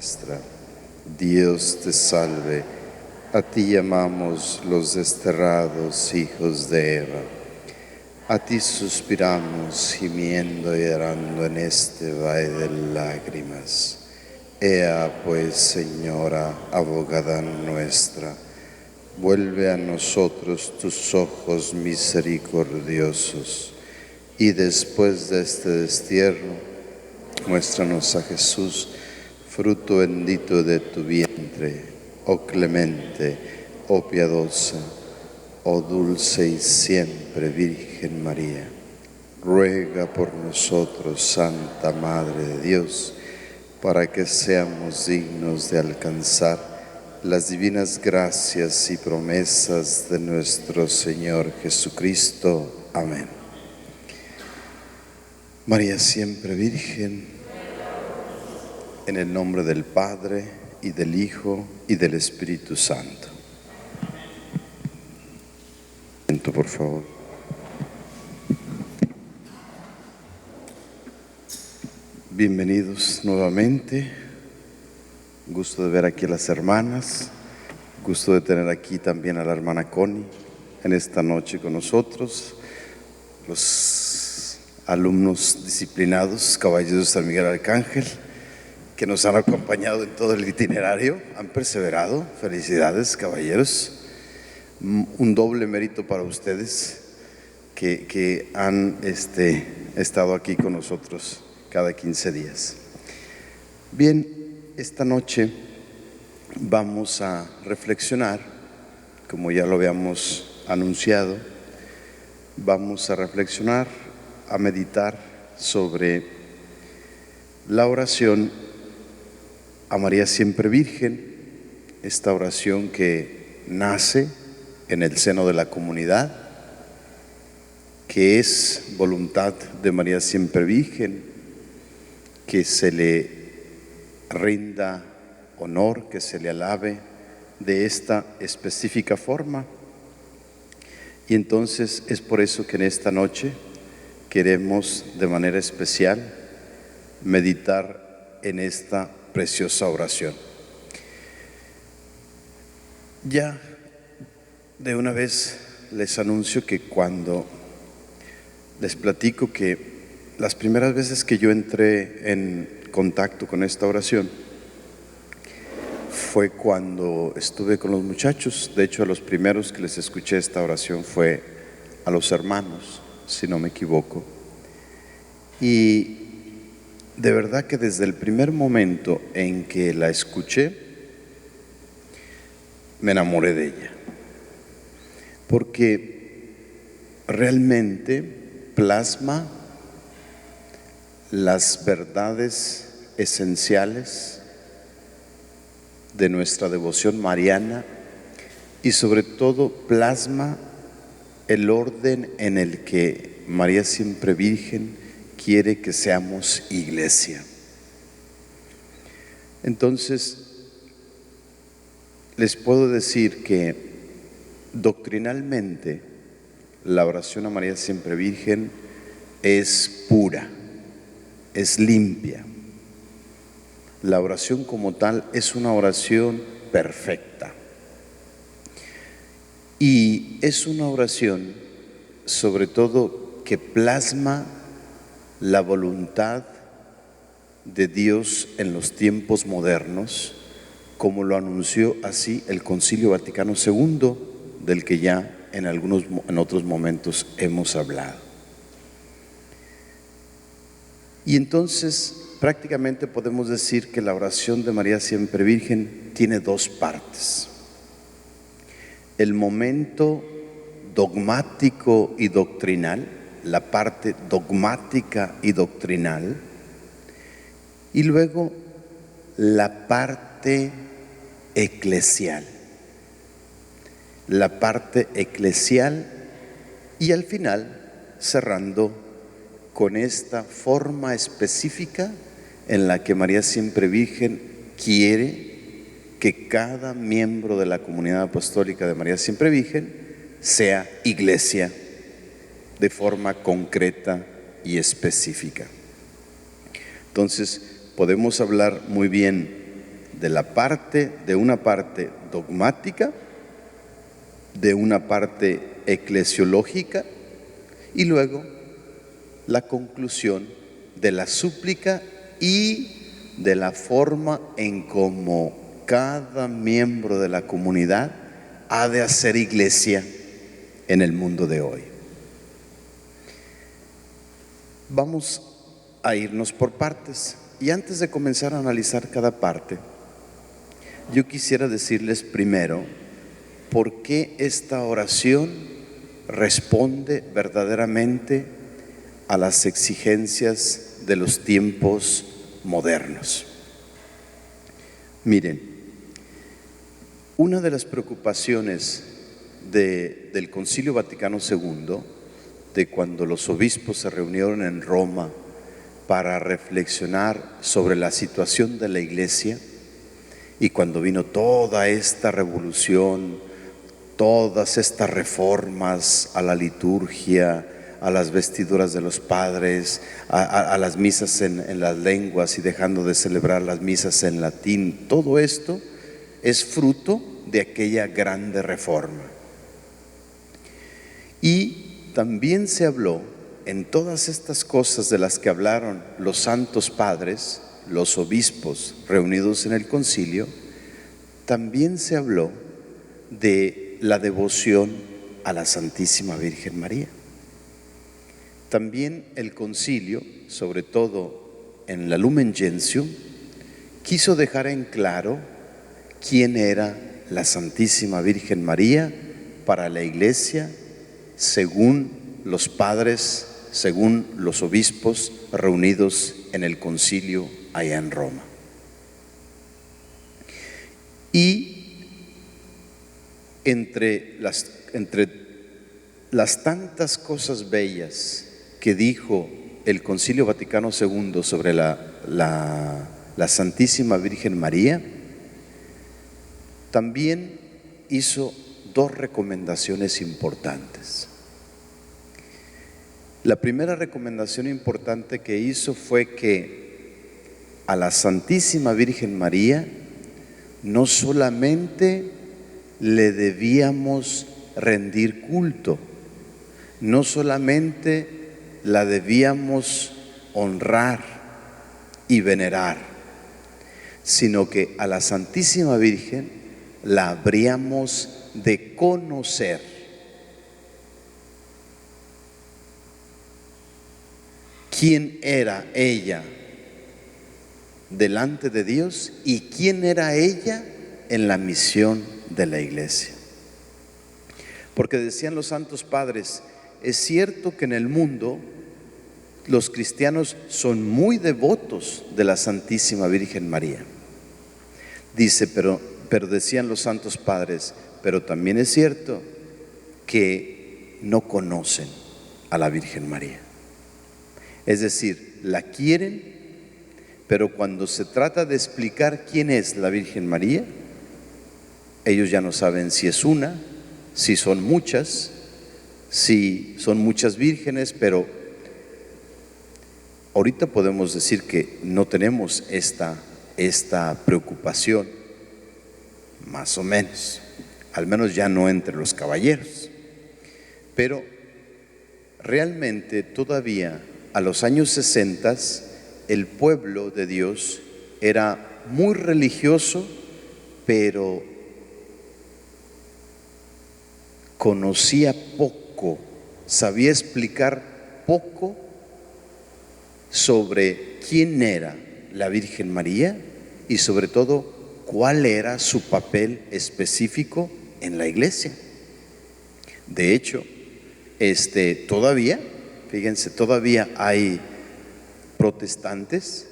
nuestra. Dios te salve, a ti llamamos los desterrados hijos de Eva. A ti suspiramos, gimiendo y llorando en este valle de lágrimas. Ea pues, Señora, abogada nuestra, vuelve a nosotros tus ojos misericordiosos, y después de este destierro, muéstranos a Jesús, fruto bendito de tu vientre, oh clemente, oh piadosa, oh dulce y siempre Virgen María. Ruega por nosotros, Santa Madre de Dios, para que seamos dignos de alcanzar las divinas gracias y promesas de nuestro Señor Jesucristo. Amén. María siempre Virgen, en el nombre del Padre, y del Hijo, y del Espíritu Santo. Por favor. Bienvenidos nuevamente. Gusto de ver aquí a las hermanas. Gusto de tener aquí también a la hermana Connie en esta noche con nosotros. Los alumnos disciplinados, caballeros de San Miguel Arcángel, que nos han acompañado en todo el itinerario, han perseverado. Felicidades, caballeros. Un doble mérito para ustedes que han estado aquí con nosotros cada 15 días. Bien, esta noche vamos a reflexionar, como ya lo habíamos anunciado, vamos a reflexionar, a meditar sobre la oración a María siempre Virgen, esta oración que nace en el seno de la comunidad, que es voluntad de María siempre Virgen, que se le rinda honor, que se le alabe de esta específica forma. Y entonces es por eso que en esta noche queremos de manera especial meditar en esta preciosa oración. Ya de una vez les anuncio que cuando les platico que las primeras veces que yo entré en contacto con esta oración fue cuando estuve con los muchachos. De hecho, a los primeros que les escuché esta oración fue a los hermanos, si no me equivoco. Y de verdad que desde el primer momento en que la escuché, me enamoré de ella, porque realmente plasma las verdades esenciales de nuestra devoción mariana y sobre todo plasma el orden en el que María siempre Virgen quiere que seamos iglesia. Entonces, les puedo decir que doctrinalmente la oración a María siempre Virgen es pura, es limpia. La oración como tal es una oración perfecta. Y es una oración sobre todo que plasma la voluntad de Dios en los tiempos modernos, como lo anunció así el Concilio Vaticano II, del que ya en otros momentos hemos hablado. Y entonces prácticamente podemos decir que la oración de María siempre Virgen tiene dos partes: el momento dogmático y doctrinal, la parte dogmática y doctrinal, y luego la parte eclesial, y al final cerrando con esta forma específica en la que María siempre Virgen quiere que cada miembro de la comunidad apostólica de María siempre Virgen sea iglesia de forma concreta y específica. Entonces podemos hablar muy bien de una parte dogmática, de una parte eclesiológica y luego la conclusión de la súplica y de la forma en cómo cada miembro de la comunidad ha de hacer iglesia en el mundo de hoy. Vamos a irnos por partes y antes de comenzar a analizar cada parte, yo quisiera decirles primero por qué esta oración responde verdaderamente a las exigencias de los tiempos modernos. Miren, una de las preocupaciones del Concilio Vaticano II, de cuando los obispos se reunieron en Roma para reflexionar sobre la situación de la Iglesia, y cuando vino toda esta revolución, todas estas reformas a la liturgia, a las vestiduras de los padres, a las misas en las lenguas y dejando de celebrar las misas en latín, todo esto es fruto de aquella grande reforma. Y también se habló en todas estas cosas de las que hablaron los santos padres, los obispos reunidos en el concilio, también se habló de la devoción a la Santísima Virgen María. También el concilio, sobre todo en la Lumen Gentium, quiso dejar en claro quién era la Santísima Virgen María para la Iglesia, según los padres, según los obispos reunidos en el concilio allá en Roma. Y entre las tantas cosas bellas que dijo el Concilio Vaticano II sobre la Santísima Virgen María, también hizo dos recomendaciones importantes. La primera recomendación importante que hizo fue que a la Santísima Virgen María no solamente le debíamos rendir culto, no solamente la debíamos honrar y venerar, sino que a la Santísima Virgen la habríamos de conocer. ¿Quién era ella delante de Dios y quién era ella en la misión de la Iglesia? Porque decían los santos padres, es cierto que en el mundo los cristianos son muy devotos de la Santísima Virgen María. Dice, pero decían los santos padres, pero también es cierto que no conocen a la Virgen María. Es decir, la quieren, pero cuando se trata de explicar quién es la Virgen María, ellos ya no saben si es una, si son muchas vírgenes, pero ahorita podemos decir que no tenemos esta preocupación, más o menos, al menos ya no entre los caballeros. Pero realmente todavía a los años 60 el pueblo de Dios era muy religioso, pero conocía poco, sabía explicar poco sobre quién era la Virgen María y sobre todo cuál era su papel específico en la Iglesia. De hecho, todavía, fíjense, todavía hay protestantes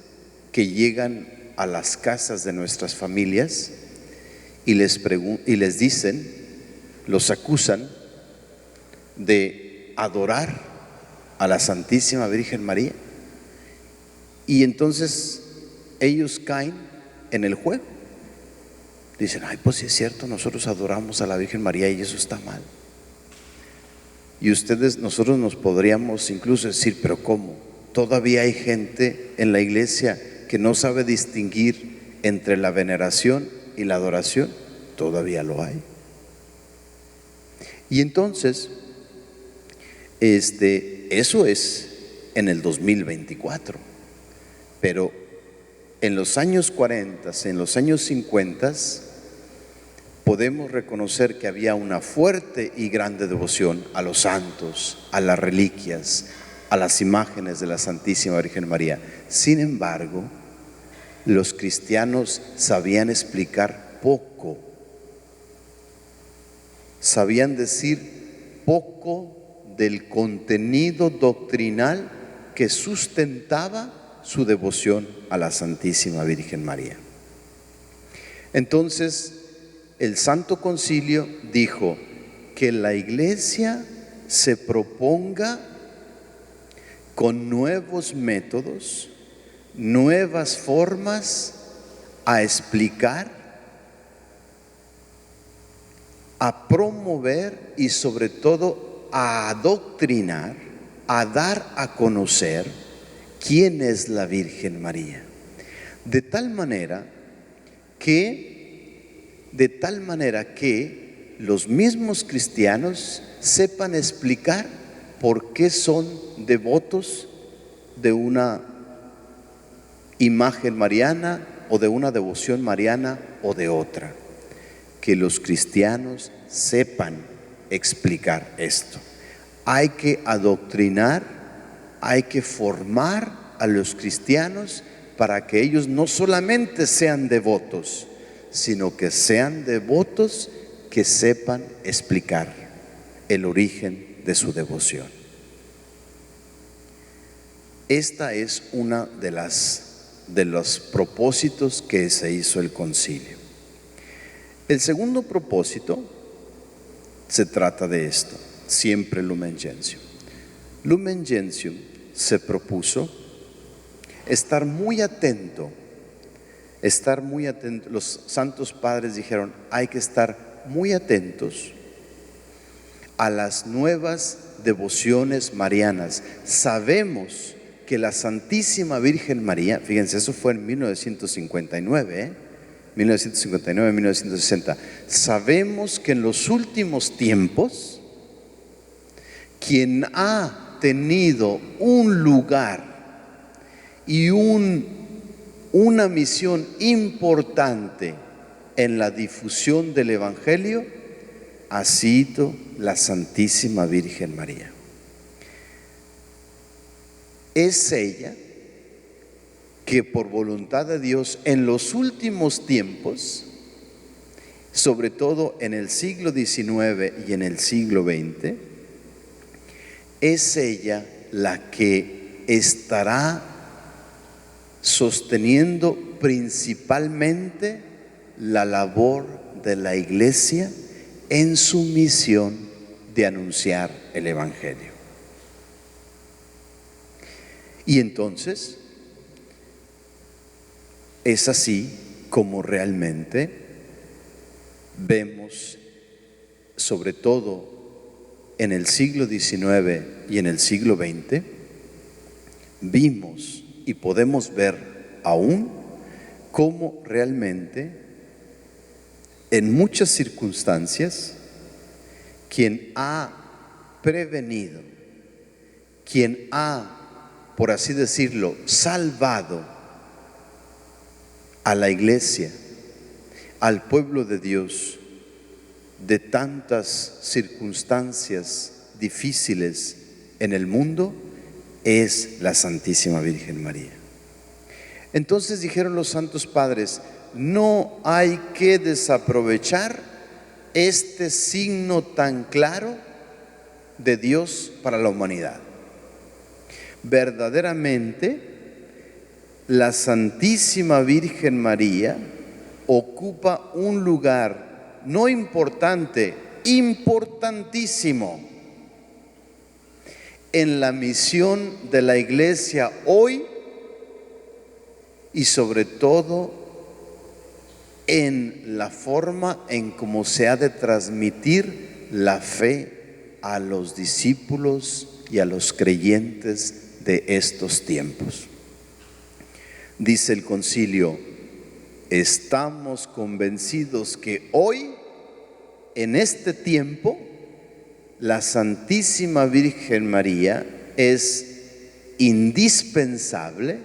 que llegan a las casas de nuestras familias y les dicen, los acusan de adorar a la Santísima Virgen María. Y entonces ellos caen en el juego. Dicen, ay, pues sí es cierto, nosotros adoramos a la Virgen María y eso está mal. Y nosotros nos podríamos incluso decir, pero ¿cómo? Todavía hay gente en la iglesia que no sabe distinguir entre la veneración y la adoración, todavía lo hay. Y entonces, eso es en el 2024, pero en los años 40, en los años 50, podemos reconocer que había una fuerte y grande devoción a los santos, a las reliquias, a las imágenes de la Santísima Virgen María. Sin embargo, los cristianos sabían explicar poco, sabían decir poco del contenido doctrinal que sustentaba su devoción a la Santísima Virgen María. Entonces, el Santo Concilio dijo que la Iglesia se proponga con nuevos métodos, nuevas formas a explicar, a promover y sobre todo a adoctrinar, a dar a conocer quién es la Virgen María. De tal manera que los mismos cristianos sepan explicar por qué son devotos de una imagen mariana o de una devoción mariana o de otra. Que los cristianos sepan explicar esto. Hay que adoctrinar, hay que formar a los cristianos para que ellos no solamente sean devotos, sino que sean devotos que sepan explicar el origen de su devoción. Esta es una de los propósitos que se hizo el concilio. El segundo propósito se trata de esto, siempre Lumen Gentium. Lumen Gentium se propuso estar muy atento. Los santos padres dijeron, hay que estar muy atentos a las nuevas devociones marianas. Sabemos que la Santísima Virgen María, fíjense, eso fue en 1959, 1960. Sabemos que en los últimos tiempos, quien ha tenido un lugar y una misión importante en la difusión del Evangelio ha sido la Santísima Virgen María. Es ella que por voluntad de Dios en los últimos tiempos, sobre todo en el siglo XIX y en el siglo XX, es ella la que estará sosteniendo principalmente la labor de la Iglesia en su misión de anunciar el Evangelio. Y entonces, es así como realmente vemos, sobre todo en el siglo XIX y en el siglo XX, vimos y podemos ver aún cómo realmente en muchas circunstancias quien ha prevenido, quien ha, por así decirlo, salvado a la Iglesia, al pueblo de Dios, de tantas circunstancias difíciles en el mundo, es la Santísima Virgen María. Entonces dijeron los santos padres, no hay que desaprovechar este signo tan claro de Dios para la humanidad. Verdaderamente, la Santísima Virgen María ocupa un lugar no importante, importantísimo en la misión de la Iglesia hoy y sobre todo en la forma en cómo se ha de transmitir la fe a los discípulos y a los creyentes de estos tiempos. Dice el concilio, estamos convencidos que hoy, en este tiempo, la Santísima Virgen María es indispensable,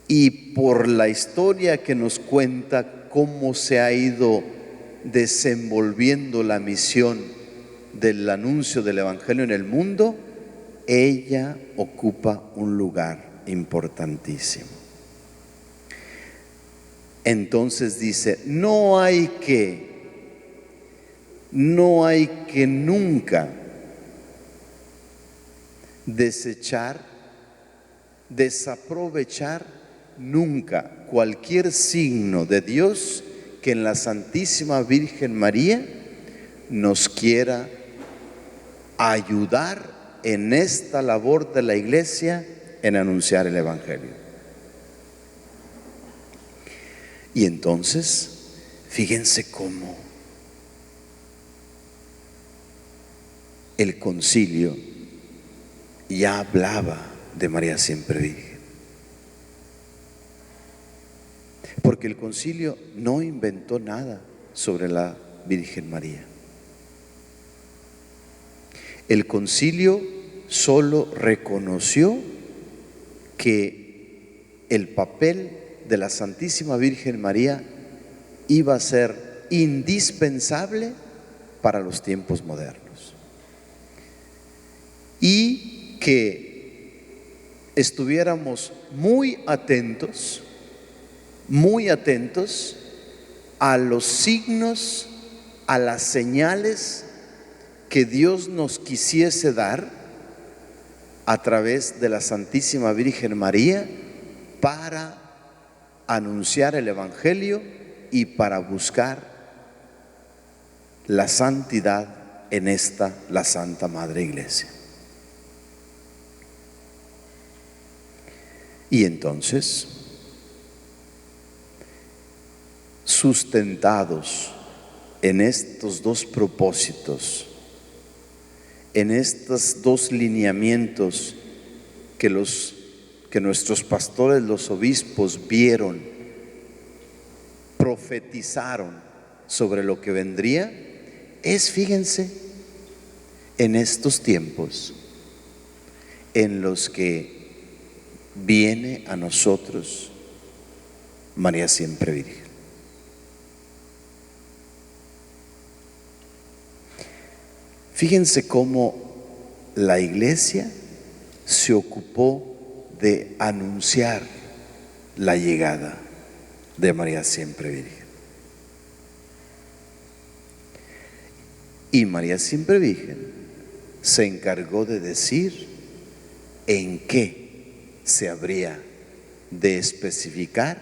y por la historia que nos cuenta cómo se ha ido desenvolviendo la misión del anuncio del Evangelio en el mundo, ella ocupa un lugar importantísimo. Entonces dice, no hay que nunca desaprovechar nunca cualquier signo de Dios que en la Santísima Virgen María nos quiera ayudar en esta labor de la Iglesia en anunciar el Evangelio. Y entonces, fíjense cómo el concilio ya hablaba de María siempre Virgen. Porque el concilio no inventó nada sobre la Virgen María. El concilio solo reconoció que el papel de la Santísima Virgen María iba a ser indispensable para los tiempos modernos, y que estuviéramos muy atentos a los signos, a las señales que Dios nos quisiese dar a través de la Santísima Virgen María para anunciar el Evangelio y para buscar la santidad en la Santa Madre Iglesia. Y entonces, sustentados en estos dos propósitos, en estos dos lineamientos que nuestros pastores, los obispos, vieron, profetizaron sobre lo que vendría, fíjense, en estos tiempos en los que viene a nosotros María siempre Virgen. Fíjense cómo la Iglesia se ocupó de anunciar la llegada de María siempre Virgen. Y María siempre Virgen se encargó de decir en qué se habría de especificar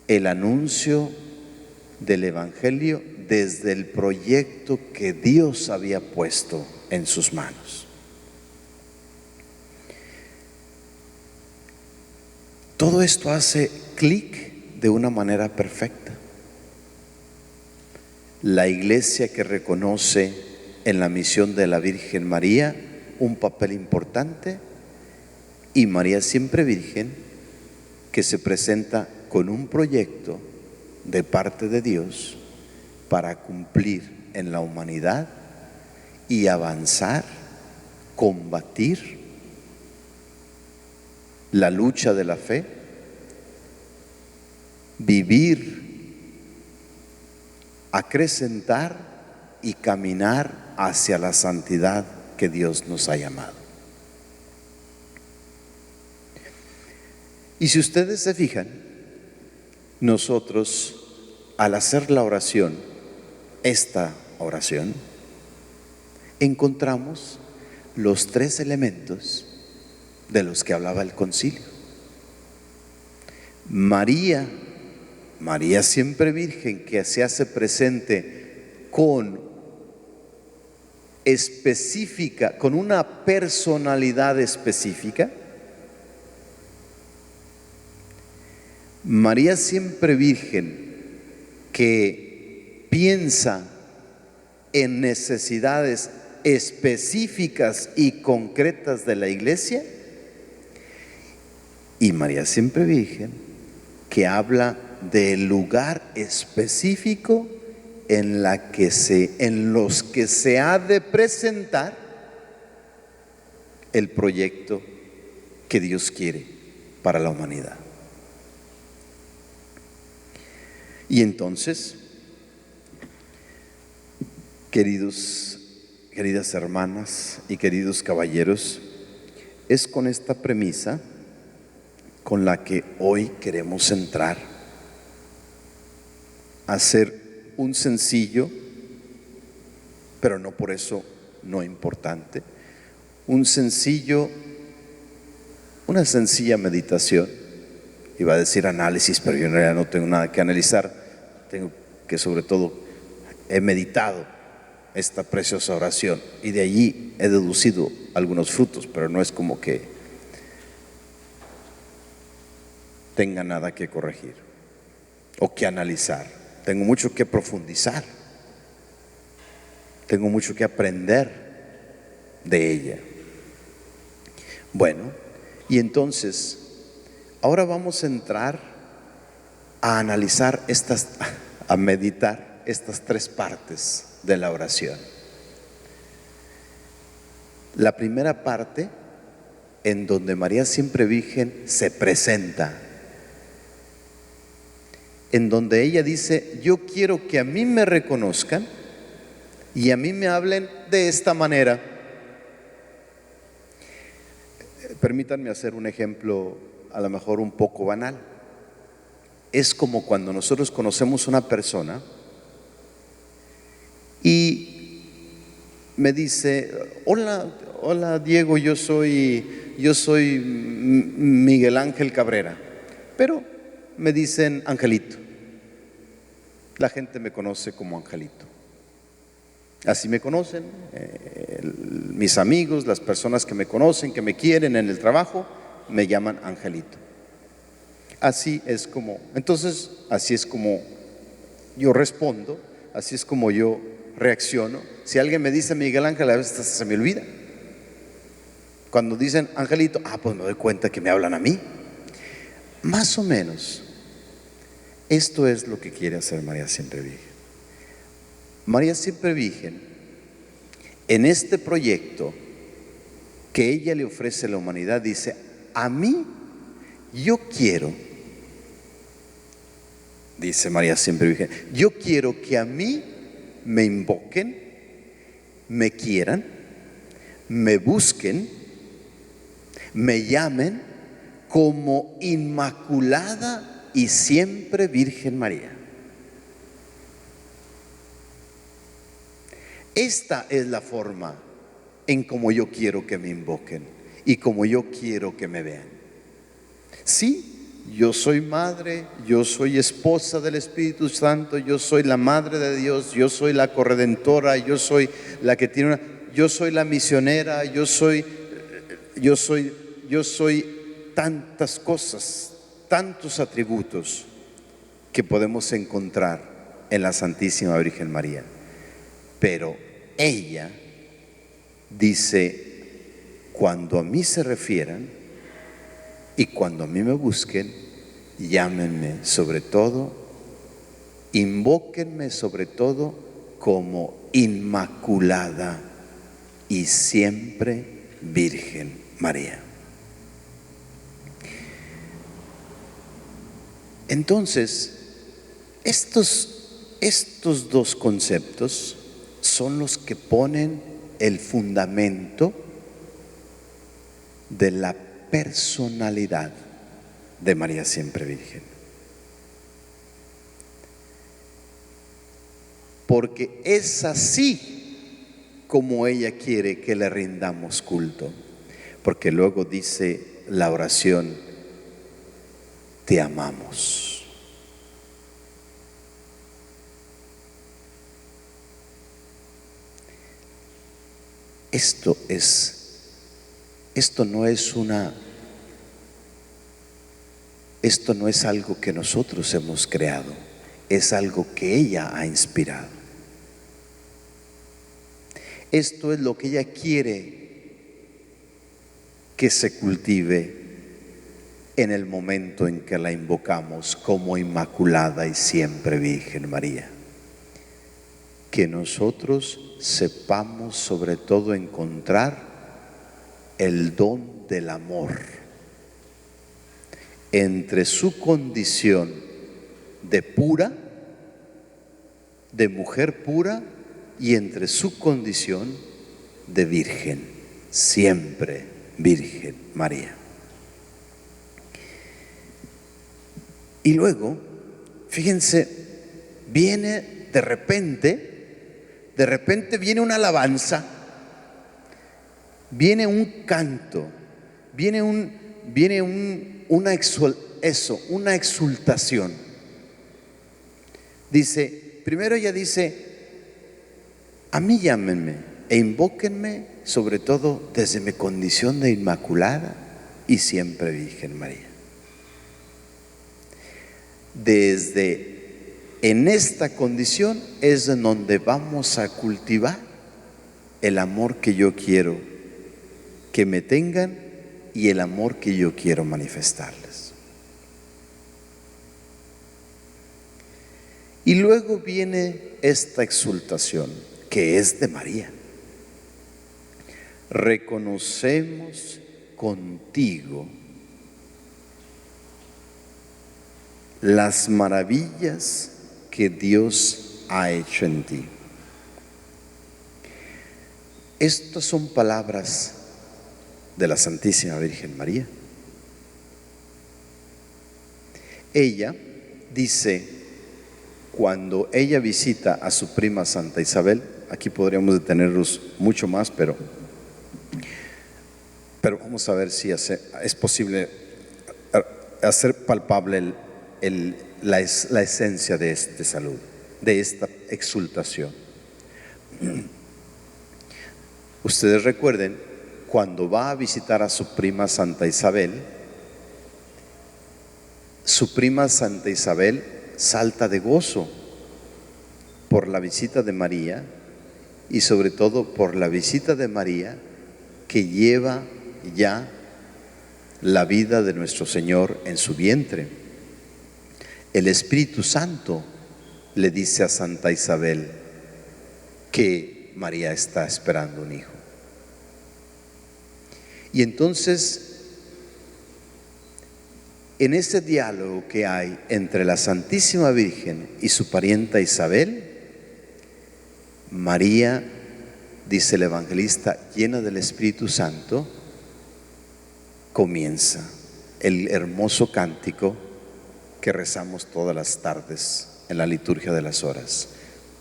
el anuncio del Evangelio desde el proyecto que Dios había puesto en sus manos. Todo esto hace clic de una manera perfecta. La Iglesia que reconoce en la misión de la Virgen María un papel importante, y María siempre Virgen que se presenta con un proyecto de parte de Dios para cumplir en la humanidad y avanzar, combatir la lucha de la fe, vivir, acrecentar y caminar hacia la santidad que Dios nos ha llamado. Y si ustedes se fijan, nosotros al hacer la oración, esta oración, encontramos los tres elementos de los que hablaba el concilio. María siempre Virgen, que se hace presente con una personalidad específica. María siempre Virgen, que piensa en necesidades específicas y concretas de la Iglesia. Y María siempre Virgen, que habla del lugar específico en los que se ha de presentar el proyecto que Dios quiere para la humanidad. Y entonces, queridas hermanas y queridos caballeros, es con esta premisa con la que hoy queremos entrar a hacer un sencillo, pero no por eso no importante, una sencilla meditación. Iba a decir análisis, pero yo en realidad no tengo nada que analizar. Tengo que, sobre todo, he meditado esta preciosa oración y de allí he deducido algunos frutos, pero no es como que tenga nada que corregir o que analizar. Tengo mucho que profundizar, tengo mucho que aprender de ella. Bueno, y entonces ahora vamos a entrar a analizar a meditar estas tres partes de la oración. La primera parte, en donde María Siempre Virgen se presenta, en donde ella dice: yo quiero que a mí me reconozcan y a mí me hablen de esta manera. Permítanme hacer un ejemplo a lo mejor un poco banal. Es como cuando nosotros conocemos a una persona y me dice: hola Diego, yo soy Miguel Ángel Cabrera, pero me dicen Angelito. La gente me conoce como Angelito. Así me conocen, mis amigos, las personas que me conocen, que me quieren en el trabajo, me llaman Angelito. Así es como yo respondo, así es como yo reacciono. Si alguien me dice Miguel Ángel, a veces se me olvida. Cuando dicen Angelito, pues me doy cuenta que me hablan a mí. Más o menos, esto es lo que quiere hacer María Siempre Virgen. María Siempre Virgen, en este proyecto que ella le ofrece a la humanidad, dice: a mí, yo quiero, dice María Siempre Virgen, yo quiero que a mí me invoquen, me quieran, me busquen, me llamen como Inmaculada y Siempre Virgen María. Esta es la forma en como yo quiero que me invoquen y como yo quiero que me vean. Sí, yo soy madre, yo soy esposa del Espíritu Santo, yo soy la madre de Dios, yo soy la corredentora, yo soy la que tiene yo soy la misionera, yo soy tantas cosas, tantos atributos que podemos encontrar en la Santísima Virgen María. Pero ella dice: cuando a mí se refieran y cuando a mí me busquen, llámenme sobre todo, invóquenme sobre todo como Inmaculada y Siempre Virgen María. Entonces, estos dos conceptos son los que ponen el fundamento de la personalidad de María Siempre Virgen. Porque es así como ella quiere que le rindamos culto. Porque luego dice la oración: te amamos. Esto no es algo que nosotros hemos creado, es algo que ella ha inspirado. Esto es lo que ella quiere que se cultive en el momento en que la invocamos como Inmaculada y siempre Virgen María. Que nosotros sepamos sobre todo encontrar el don del amor entre su condición de pura, de mujer pura, y entre su condición de virgen, siempre Virgen María. Y luego, fíjense, viene de repente viene una alabanza, viene un canto, viene una exultación. Dice, primero ella dice, a mí llámenme e invóquenme, sobre todo desde mi condición de Inmaculada y siempre Virgen María. En esta condición es en donde vamos a cultivar el amor que yo quiero que me tengan y el amor que yo quiero manifestarles. Y luego viene esta exultación que es de María. Reconocemos contigo las maravillas que Dios ha hecho en ti. Estas son palabras de la Santísima Virgen María. Ella dice, cuando ella visita a su prima Santa Isabel, aquí podríamos detenernos mucho más, pero vamos a ver si es posible hacer palpable la esencia de este saludo, de esta exultación. Ustedes recuerden, cuando va a visitar a su prima Santa Isabel, su prima Santa Isabel salta de gozo por la visita de María y sobre todo por la visita de María que lleva ya la vida de nuestro Señor en su vientre. El Espíritu Santo le dice a Santa Isabel que María está esperando un hijo. Y entonces, en ese diálogo que hay entre la Santísima Virgen y su parienta Isabel, María, dice el evangelista, llena del Espíritu Santo, comienza el hermoso cántico que rezamos todas las tardes en la liturgia de las horas.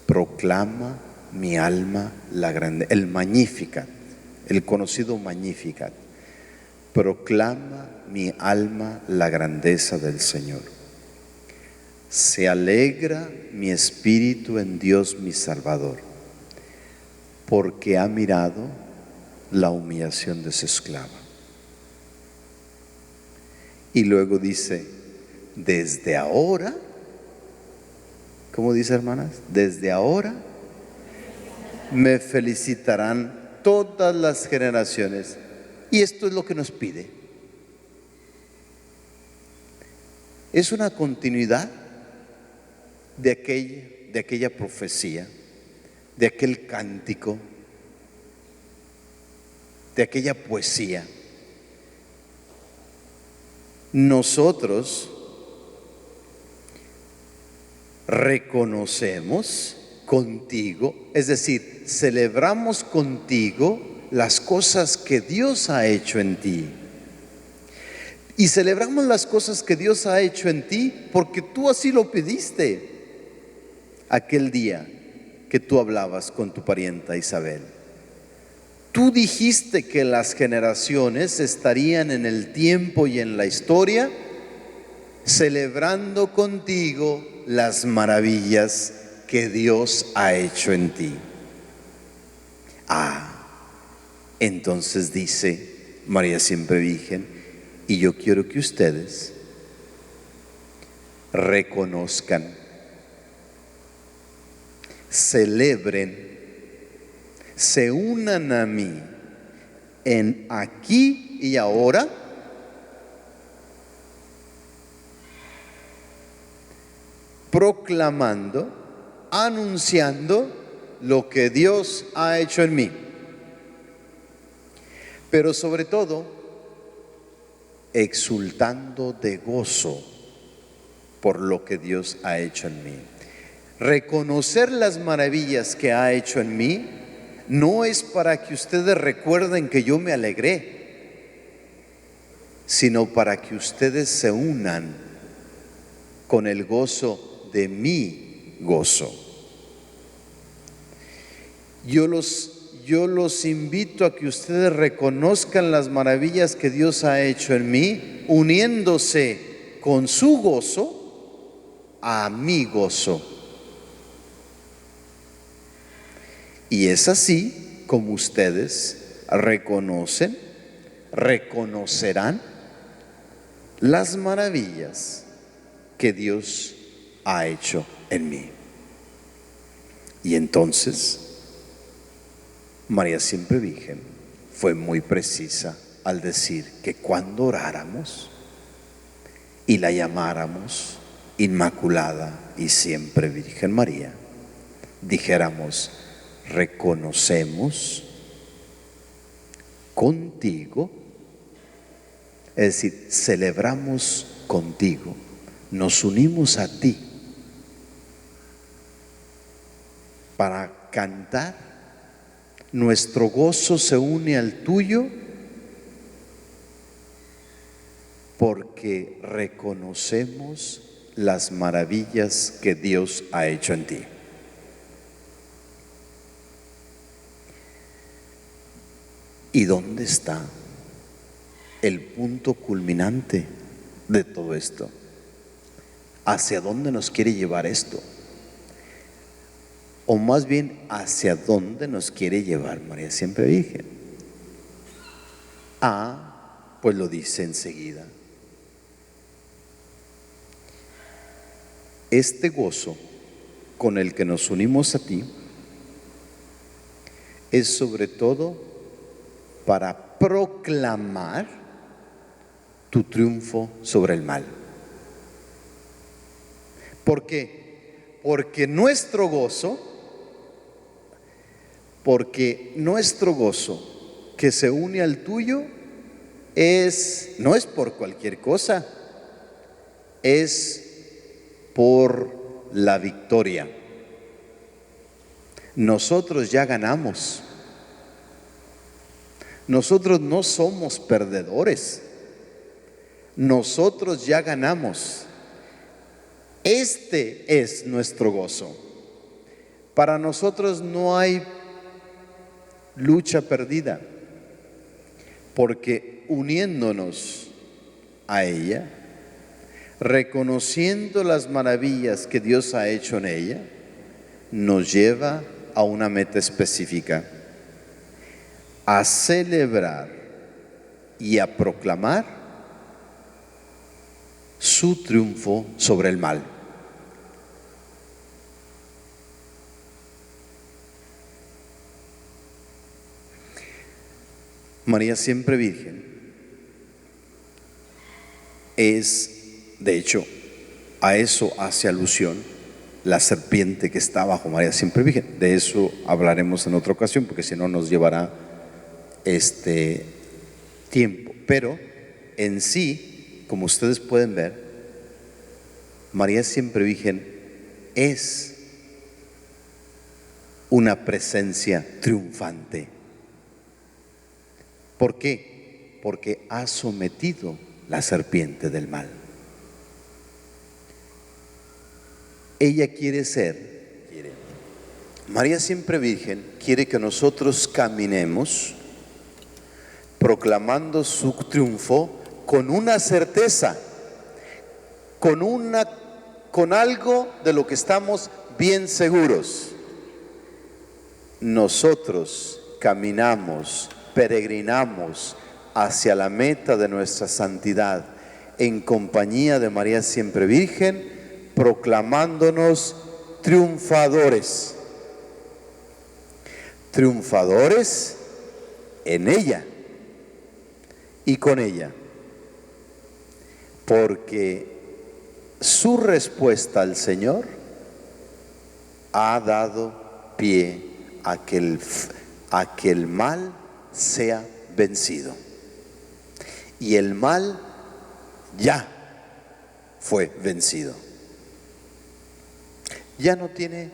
Proclama mi alma la grandeza, el Magnificat, el conocido Magnificat. Proclama mi alma la grandeza del Señor. Se alegra mi espíritu en Dios mi Salvador, porque ha mirado la humillación de su esclava. Y luego dice, desde ahora, ¿cómo dice, hermanas? Desde ahora me felicitarán todas las generaciones. Y esto es lo que nos pide. Es una continuidad de aquella profecía, de aquel cántico, de aquella poesía. Nosotros reconocemos contigo, es decir, celebramos contigo las cosas que Dios ha hecho en ti. Y celebramos las cosas que Dios ha hecho en ti porque tú así lo pediste aquel día que tú hablabas con tu parienta Isabel. Tú dijiste que las generaciones estarían en el tiempo y en la historia celebrando contigo las maravillas que Dios ha hecho en ti. Entonces dice María siempre Virgen, y yo quiero que ustedes reconozcan, celebren, se unan a mí en aquí y ahora proclamando, anunciando lo que Dios ha hecho en mí. Pero sobre todo, exultando de gozo por lo que Dios ha hecho en mí. Reconocer las maravillas que ha hecho en mí no es para que ustedes recuerden que yo me alegré, sino para que ustedes se unan con el gozo de mi gozo. Yo los invito a que ustedes reconozcan las maravillas que Dios ha hecho en mí, uniéndose con su gozo a mi gozo. Y es así como ustedes reconocerán las maravillas que Dios ha hecho en mí. Y entonces, María Siempre Virgen fue muy precisa al decir que cuando oráramos y la llamáramos Inmaculada y Siempre Virgen María, dijéramos: reconocemos contigo, es decir, celebramos contigo, nos unimos a ti para cantar. Nuestro gozo se une al tuyo porque reconocemos las maravillas que Dios ha hecho en ti. ¿Y dónde está el punto culminante de todo esto? ¿Hacia dónde nos quiere llevar esto? O más bien, ¿hacia dónde nos quiere llevar María Siempre Virgen? Pues lo dice enseguida. Este gozo con el que nos unimos a ti es sobre todo para proclamar tu triunfo sobre el mal. ¿Por qué? Porque nuestro gozo que se une al tuyo no es por cualquier cosa, es por la victoria. Nosotros ya ganamos. Nosotros no somos perdedores. Nosotros ya ganamos. Este es nuestro gozo. Para nosotros no hay lucha perdida, porque uniéndonos a ella, reconociendo las maravillas que Dios ha hecho en ella, nos lleva a una meta específica: a celebrar y a proclamar su triunfo sobre el mal. María Siempre Virgen es, de hecho, a eso hace alusión la serpiente que está bajo María Siempre Virgen. De eso hablaremos en otra ocasión, porque si no nos llevará tiempo. Pero en sí, como ustedes pueden ver, María Siempre Virgen es una presencia triunfante. ¿Por qué? Porque ha sometido la serpiente del mal. Ella María Siempre Virgen quiere que nosotros caminemos proclamando su triunfo con una certeza, con algo de lo que estamos bien seguros. Nosotros caminamos, peregrinamos hacia la meta de nuestra santidad en compañía de María Siempre Virgen, proclamándonos triunfadores. Triunfadores en ella y con ella, porque su respuesta al Señor ha dado pie a que el mal sea vencido. Y el mal ya fue vencido. Ya no tiene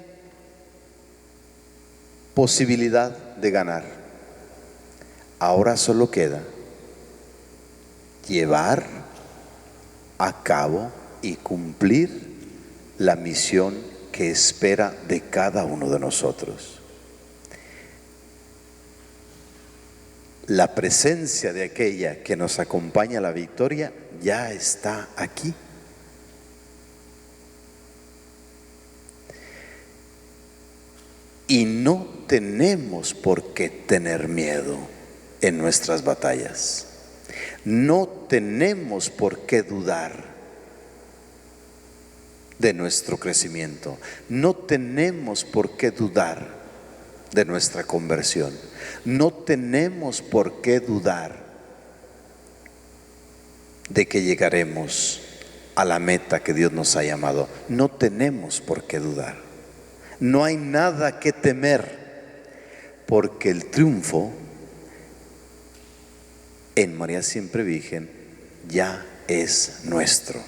posibilidad de ganar. Ahora solo queda llevar a cabo y cumplir la misión que espera de cada uno de nosotros. La presencia de aquella que nos acompaña a la victoria ya está aquí. Y no tenemos por qué tener miedo en nuestras batallas. No tenemos por qué dudar de nuestro crecimiento. No tenemos por qué dudar de nuestra conversión. No tenemos por qué dudar de que llegaremos a la meta que Dios nos ha llamado. No tenemos por qué dudar. No hay nada que temer, porque el triunfo en María Siempre Virgen ya es nuestro.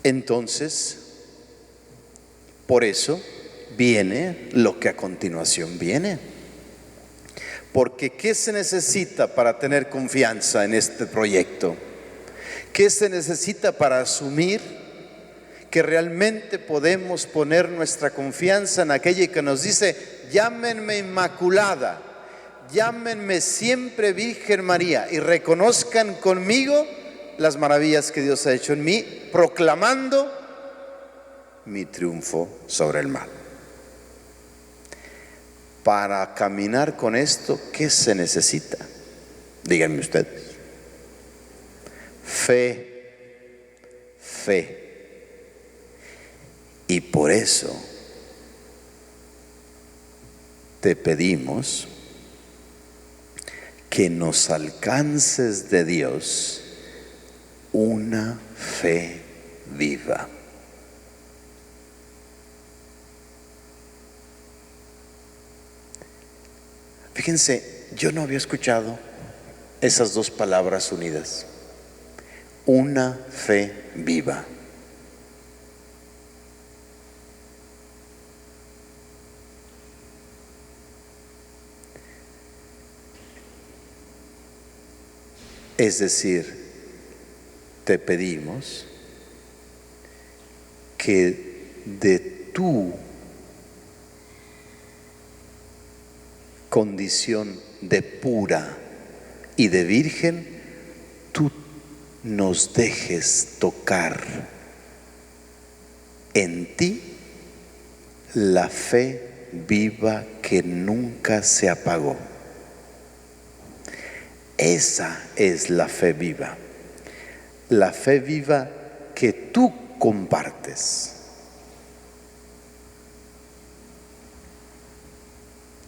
Entonces, por eso viene lo que a continuación viene. Porque ¿qué se necesita para tener confianza en este proyecto? ¿Qué se necesita para asumir que realmente podemos poner nuestra confianza en aquella que nos dice: llámenme Inmaculada, llámenme Siempre Virgen María, y reconozcan conmigo las maravillas que Dios ha hecho en mí, proclamando mi triunfo sobre el mal? Para caminar con esto, ¿qué se necesita? Díganme ustedes. Fe. Y por eso te pedimos que nos alcances de Dios una fe viva. Fíjense, yo no había escuchado esas dos palabras unidas. Una fe viva. Es decir, te pedimos que de tu condición de pura y de virgen, tú nos dejes tocar en ti la fe viva que nunca se apagó. Esa es la fe viva que tú compartes.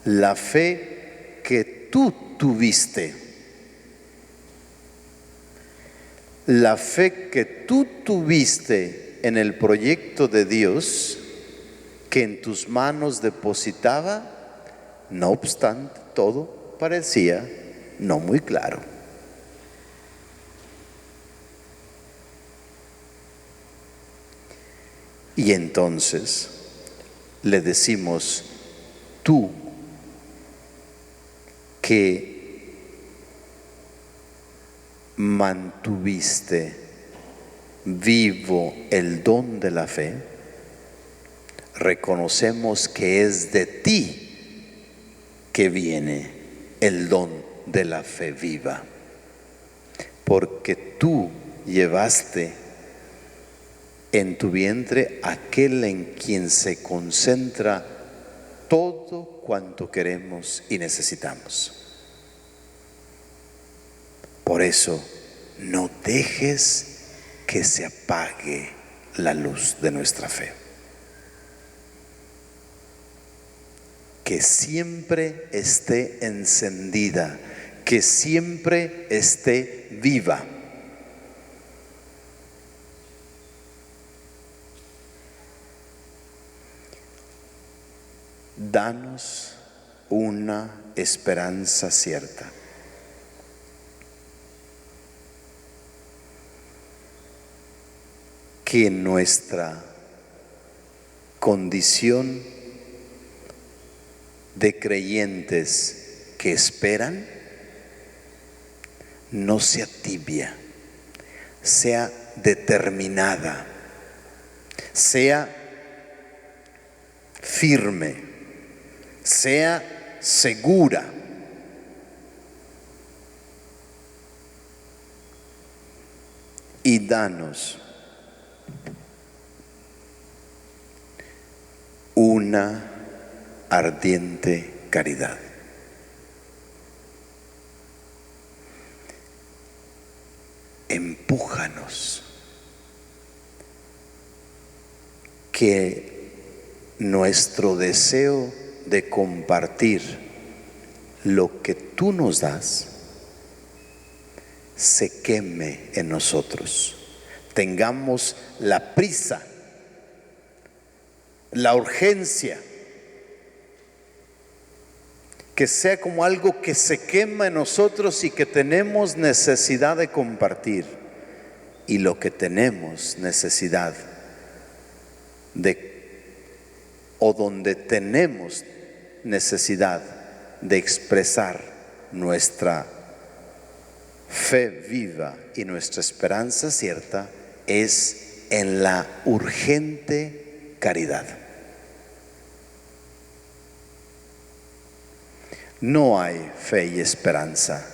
La fe que tú tuviste, la fe que tú tuviste en el proyecto de Dios que en tus manos depositaba, no obstante todo parecía no muy claro. Y entonces le decimos: tú que mantuviste vivo el don de la fe, reconocemos que es de ti que viene el don de la fe viva, porque tú llevaste en tu vientre aquel en quien se concentra todo cuanto queremos y necesitamos. Por eso, no dejes que se apague la luz de nuestra fe. que siempre esté encendida, que siempre esté viva. Danos una esperanza cierta. Que nuestra condición de creyentes que esperan no sea tibia, sea determinada, sea firme, sea segura. Y danos una ardiente caridad. Empújanos que nuestro deseo de compartir lo que tú nos das se queme en nosotros. Tengamos la prisa, la urgencia, que sea como algo que se quema en nosotros y que tenemos necesidad de compartir. Y lo que tenemos necesidad o donde tenemos necesidad de expresar nuestra fe viva y nuestra esperanza cierta es en la urgente caridad. No hay fe y esperanza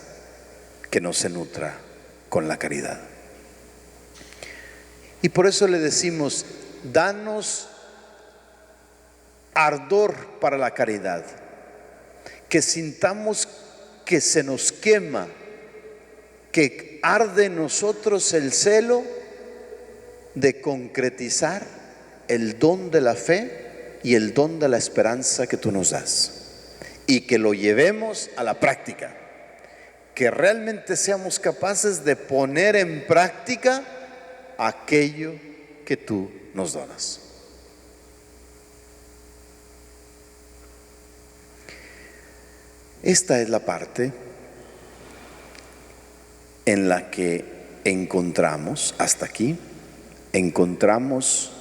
que no se nutra con la caridad. Y por eso le decimos, danos ardor para la caridad, que sintamos que se nos quema, que arde en nosotros el celo de concretizar el don de la fe y el don de la esperanza que tú nos das, y que lo llevemos a la práctica, que realmente seamos capaces de poner en práctica aquello que tú nos donas. Esta es la parte en la que encontramos, hasta aquí, encontramos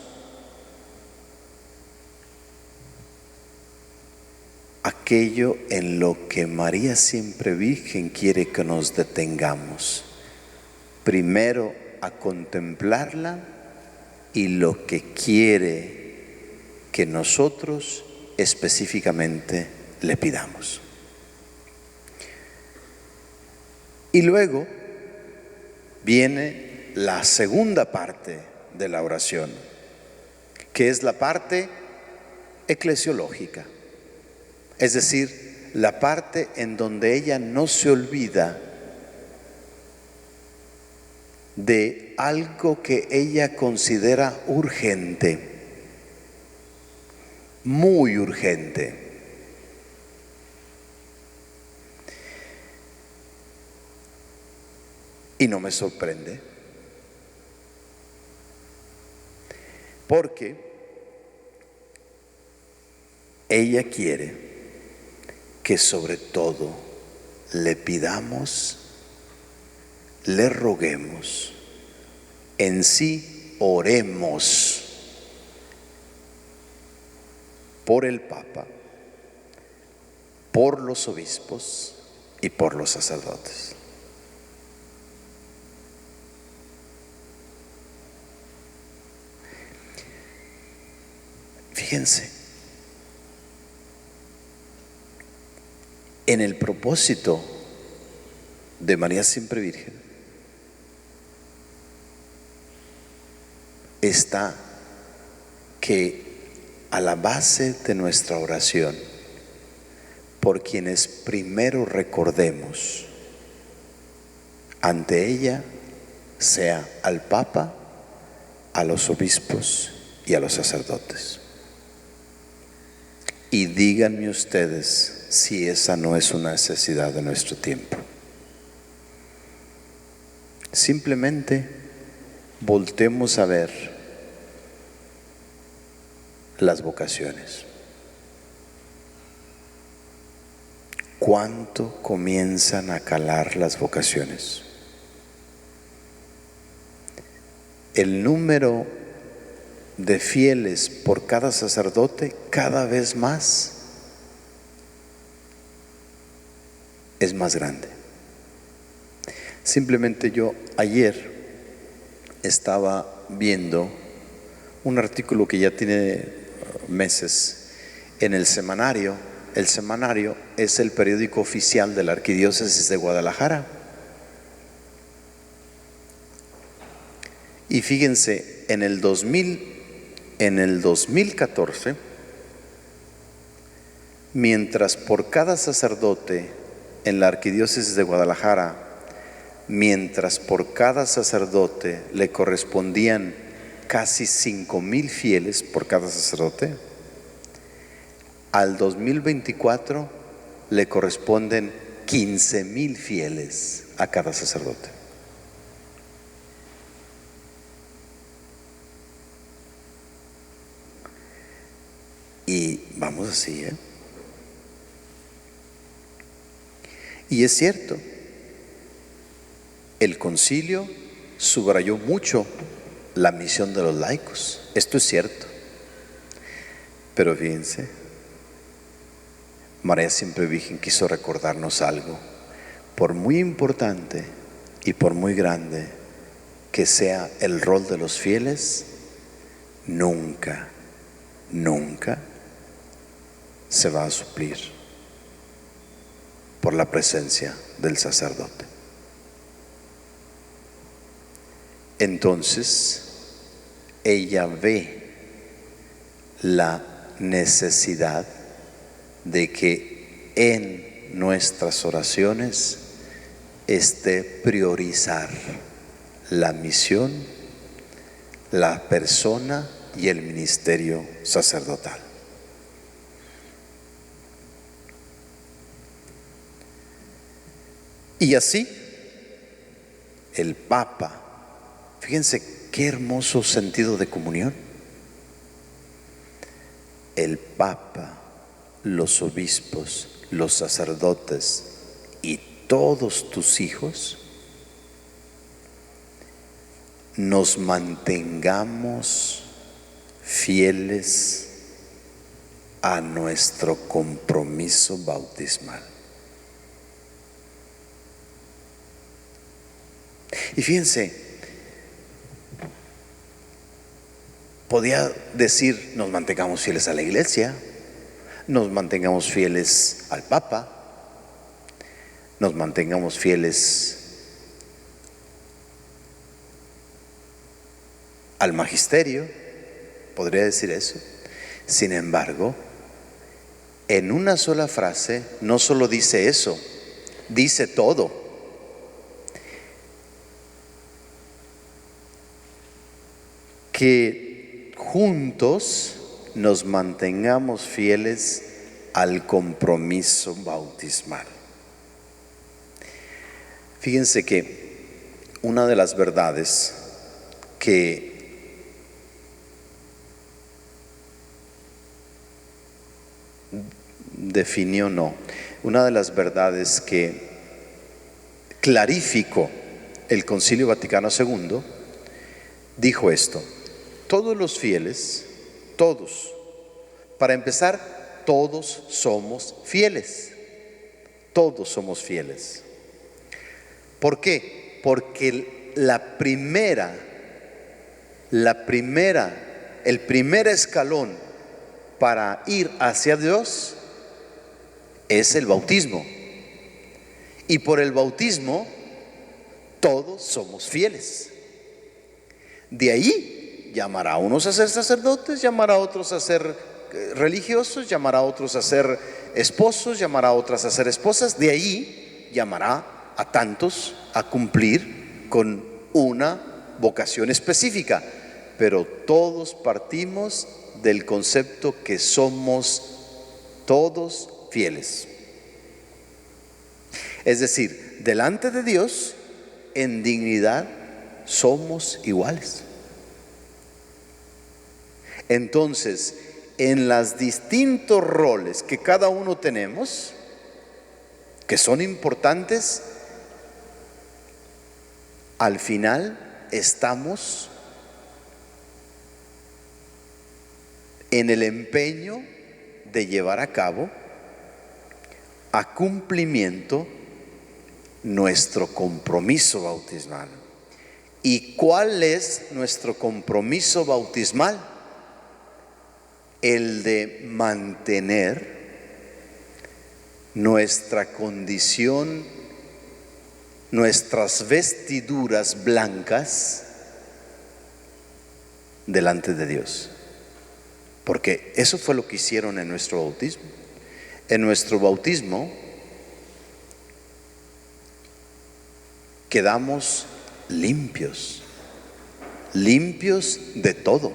aquello en lo que María siempre Virgen quiere que nos detengamos. Primero a contemplarla y lo que quiere que nosotros específicamente le pidamos. Y luego viene la segunda parte de la oración, que es la parte eclesiológica, es decir, la parte en donde ella no se olvida de algo que ella considera urgente, muy urgente. Y no me sorprende, porque ella quiere que sobre todo le pidamos, le roguemos, en sí oremos por el Papa, por los obispos y por los sacerdotes. Fíjense, en el propósito de María Siempre Virgen está que a la base de nuestra oración, por quienes primero recordemos ante ella, sea al Papa, a los obispos y a los sacerdotes. Y díganme ustedes si esa no es una necesidad de nuestro tiempo. Simplemente voltemos a ver las vocaciones. ¿Cuánto comienzan a calar las vocaciones? El número de fieles por cada sacerdote cada vez más es más grande. Simplemente yo ayer estaba viendo un artículo que ya tiene meses en el semanario. El semanario es el periódico oficial de la Arquidiócesis de Guadalajara. Y fíjense, en el 2014, mientras por cada sacerdote en la Arquidiócesis de Guadalajara, mientras por cada sacerdote le correspondían casi 5,000 fieles por cada sacerdote, al 2024 le corresponden 15,000 fieles a cada sacerdote. Y vamos así, ¿eh? Y es cierto, el concilio subrayó mucho la misión de los laicos. Esto es cierto. Pero fíjense, María Siempre Virgen quiso recordarnos algo. Por muy importante y por muy grande que sea el rol de los fieles, nunca se va a suplir por la presencia del sacerdote. Entonces, ella ve la necesidad de que en nuestras oraciones esté priorizar la misión, la persona y el ministerio sacerdotal. Y así, el Papa, fíjense qué hermoso sentido de comunión. El Papa, los obispos, los sacerdotes y todos tus hijos nos mantengamos fieles a nuestro compromiso bautismal. Y fíjense, podía decir, nos mantengamos fieles a la Iglesia, nos mantengamos fieles al Papa, nos mantengamos fieles al magisterio, podría decir eso. Sin embargo, en una sola frase no solo dice eso, dice todo. Que juntos nos mantengamos fieles al compromiso bautismal. Fíjense que una de las verdades que una de las verdades que clarificó el Concilio Vaticano II, dijo esto: todos los fieles, todos, para empezar, todos somos fieles. Todos somos fieles. ¿Por qué? Porque el primer escalón para ir hacia Dios es el bautismo. Y por el bautismo todos somos fieles. De ahí llamará a unos a ser sacerdotes, llamará a otros a ser religiosos, llamará a otros a ser esposos, llamará a otras a ser esposas. De ahí llamará a tantos a cumplir con una vocación específica. Pero todos partimos del concepto que somos todos fieles. Es decir, delante de Dios, en dignidad, somos iguales. Entonces, en los distintos roles que cada uno tenemos, que son importantes, al final estamos en el empeño de llevar a cabo, a cumplimiento, nuestro compromiso bautismal. ¿Y cuál es nuestro compromiso bautismal? El de mantener nuestra condición, nuestras vestiduras blancas delante de Dios. Porque eso fue lo que hicieron en nuestro bautismo. En nuestro bautismo quedamos limpios de todo.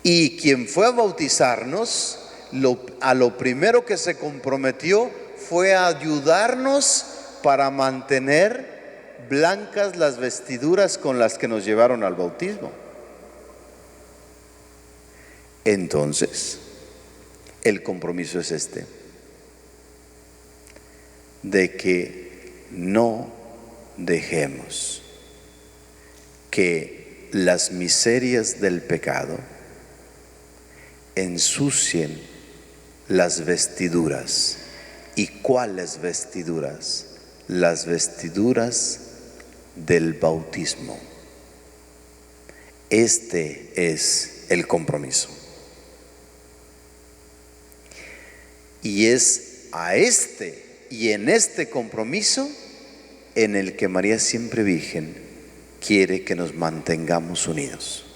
Y quien fue a bautizarnos, a lo primero que se comprometió fue a ayudarnos para mantener blancas las vestiduras con las que nos llevaron al bautismo. Entonces, el compromiso es este, de que no dejemos que las miserias del pecado ensucien las vestiduras. ¿Y cuáles vestiduras? Las vestiduras del bautismo. Este es el compromiso. Y es a este y en este compromiso en el que María Siempre Virgen quiere que nos mantengamos unidos.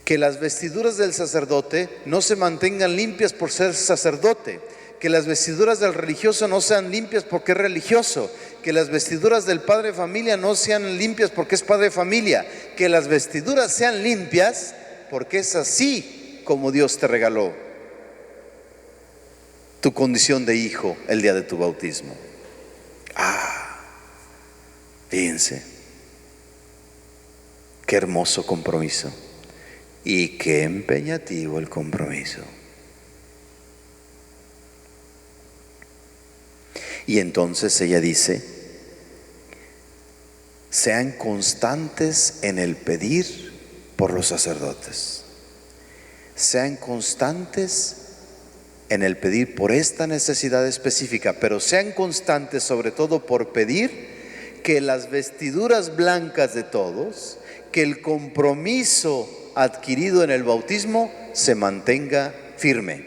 Que las vestiduras del sacerdote no se mantengan limpias por ser sacerdote, que las vestiduras del religioso no sean limpias porque es religioso, que las vestiduras del padre de familia no sean limpias porque es padre de familia, que las vestiduras sean limpias porque es así como Dios te regaló tu condición de hijo el día de tu bautismo. Fíjense, qué hermoso compromiso y qué empeñativo el compromiso. Y entonces ella dice: sean constantes en el pedir por los sacerdotes, sean constantes en el pedir por esta necesidad específica, pero sean constantes sobre todo por pedir que las vestiduras blancas de todos, que el compromiso adquirido en el bautismo se mantenga firme.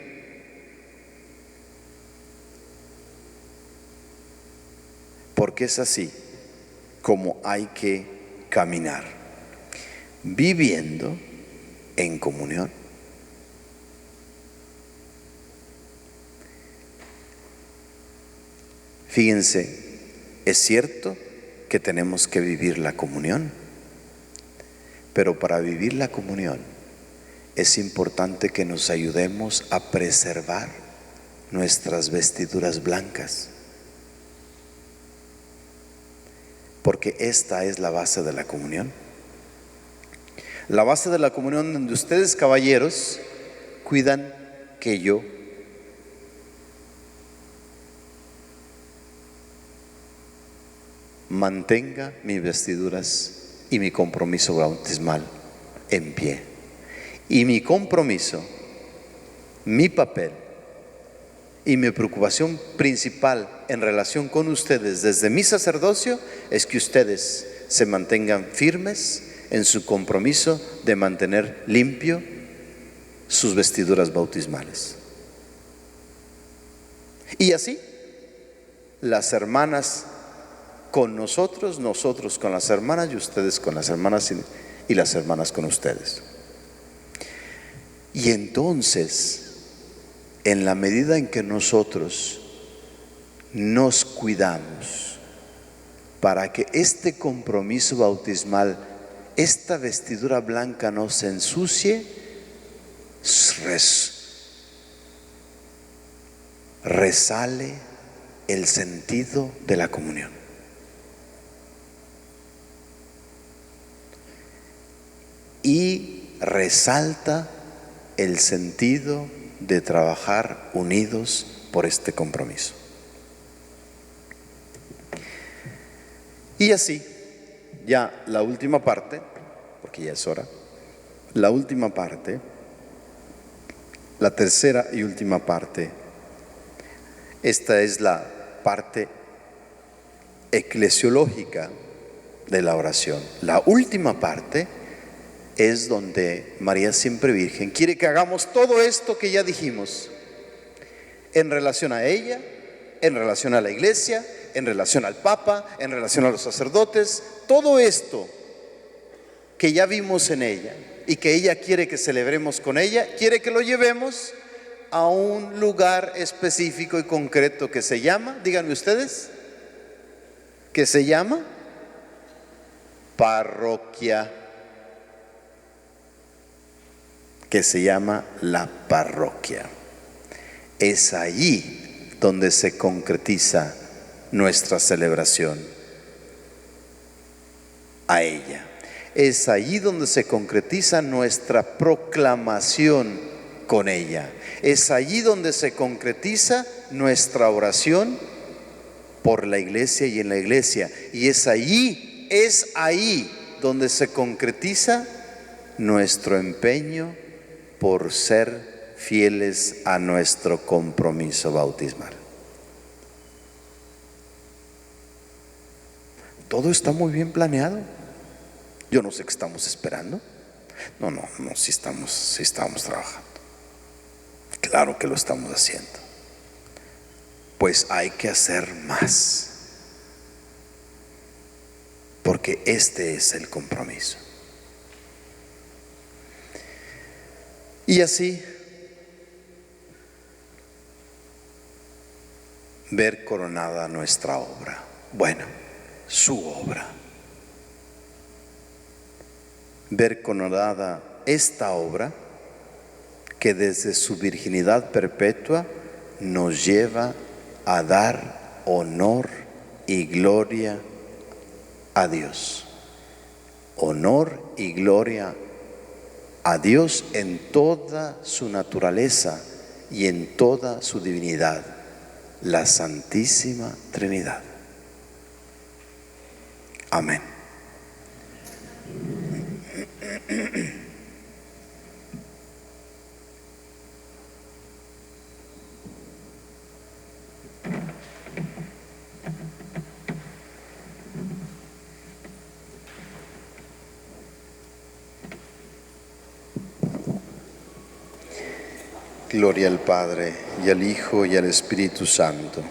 Porque es así como hay que caminar, viviendo en comunión. Fíjense, es cierto que tenemos que vivir la comunión, pero para vivir la comunión es importante que nos ayudemos a preservar nuestras vestiduras blancas, porque esta es la base de la comunión. La base de la comunión donde ustedes, caballeros, cuidan que yo mantenga mis vestiduras y mi compromiso bautismal en pie. Y mi compromiso, mi papel y mi preocupación principal en relación con ustedes desde mi sacerdocio es que ustedes se mantengan firmes en su compromiso de mantener limpio sus vestiduras bautismales. Y así, las hermanas con nosotros, nosotros con las hermanas y ustedes con las hermanas y las hermanas con ustedes. Y entonces, en la medida en que nosotros nos cuidamos para que este compromiso bautismal, esta vestidura blanca no se ensucie, resale el sentido de la comunión. Y resalta el sentido de trabajar unidos por este compromiso. Y así, ya la última parte, porque ya es hora, la última parte, la tercera y última parte, esta es la parte eclesiológica de la oración. La última parte es donde María Siempre Virgen quiere que hagamos todo esto que ya dijimos en relación a ella, en relación a la iglesia, en relación al Papa, en relación a los sacerdotes, todo esto que ya vimos en ella y que ella quiere que celebremos con ella, quiere que lo llevemos a un lugar específico y concreto que se llama, díganme ustedes, que se llama parroquia, que se llama la parroquia. Es allí donde se concretiza nuestra celebración a ella. Es allí donde se concretiza nuestra proclamación con ella. Es allí donde se concretiza nuestra oración por la iglesia y en la iglesia. Y es ahí donde se concretiza nuestro empeño por ser fieles a nuestro compromiso bautismal. Todo está muy bien planeado. Yo no sé qué estamos esperando. No, sí estamos trabajando. Claro que lo estamos haciendo. Pues hay que hacer más, porque este es el compromiso. Y así, ver coronada nuestra obra. Bueno, su obra. Ver coronada esta obra que desde su virginidad perpetua nos lleva a dar honor y gloria a Dios. Honor y gloria a Dios en toda su naturaleza y en toda su divinidad, la Santísima Trinidad. Amén. Gloria al Padre, y al Hijo, y al Espíritu Santo,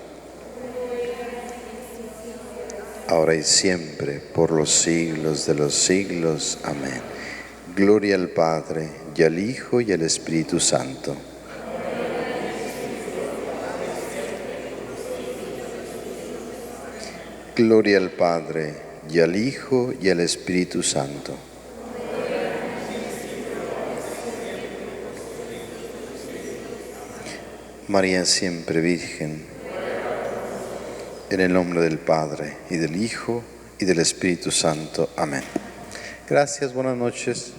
ahora y siempre, por los siglos de los siglos. Amén. Gloria al Padre, y al Hijo, y al Espíritu Santo. Gloria al Padre, y al Hijo, y al Espíritu Santo. María Siempre Virgen, en el nombre del Padre, y del Hijo, y del Espíritu Santo. Amén. Gracias, buenas noches.